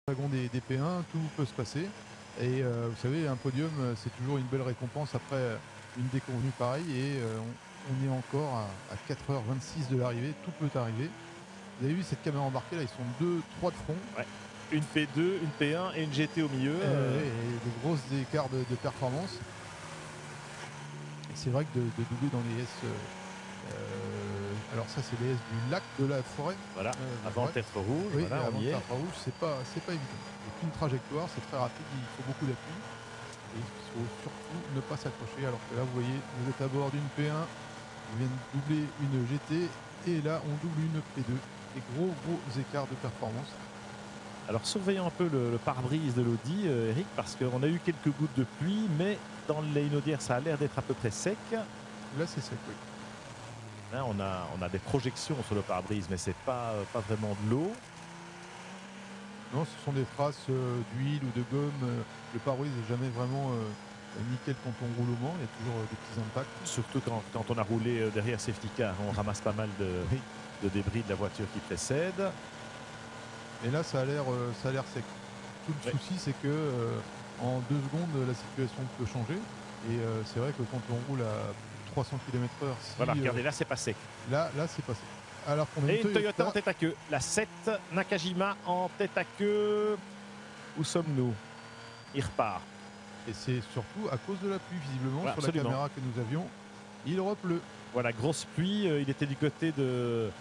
wagon des P1, tout peut se passer. Et vous savez, un podium, c'est toujours une belle récompense après une déconvenue pareille. Et on est encore à 4h26 de l'arrivée, tout peut arriver. Vous avez vu cette caméra embarquée là, ils sont 2, 3 de front. Ouais. Une P2, une P1 et une GT au milieu. Et de gros écarts de performance. Et c'est vrai que de doubler dans les S. Alors ça c'est les S du lac de la forêt. Voilà, avant le tertre rouge, Oui, voilà, avant on y le est. tertre rouge, c'est pas évident. C'est une trajectoire, c'est très rapide, il faut beaucoup d'appui. Et il faut surtout ne pas s'accrocher. Alors que là, vous voyez, vous êtes à bord d'une P1, on vient de doubler une GT, et là, on double une P2. Des gros écarts de performance. Alors surveillons un peu le pare-brise de l'Audi, Eric, parce qu'on a eu quelques gouttes de pluie, mais dans les Inaudières, ça a l'air d'être à peu près sec. Là, c'est sec, oui. Là, on a des projections sur le pare-brise, mais c'est pas vraiment de l'eau. Non, ce sont des traces d'huile ou de gomme. Le pare-brise n'est jamais vraiment nickel quand on roule au Mans. Il y a toujours des petits impacts. Surtout quand on a roulé derrière safety car, on ramasse pas mal Oui. de débris de la voiture qui précède. Et là, ça a l'air sec. Tout le souci, c'est que en 2 secondes, la situation peut changer. Et c'est vrai que quand on roule à plus de 300 km/h, si, Voilà, regardez, là, c'est pas sec. là, c'est pas sec. Alors qu'on a Et une Toyota en tête à queue. La 7 Nakajima en tête à queue. Où sommes-nous? Il repart. Et c'est surtout à cause de la pluie, visiblement, Voilà, sur absolument. la caméra que nous avions. Il repleut. Voilà, grosse pluie. Il était du côté de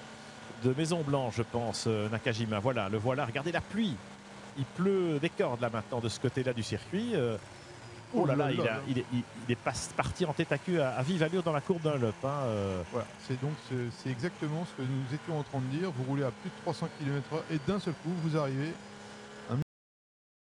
Maison Blanche, je pense, Nakajima. Voilà, le voilà. Regardez la pluie. Il pleut des cordes là maintenant de ce côté-là du circuit. Oh là là, il est parti en tête à queue à vive allure dans la courbe d'un Dunlop. Voilà, c'est exactement ce que nous étions en train de dire. Vous roulez à plus de 300 km/h et d'un seul coup, vous arrivez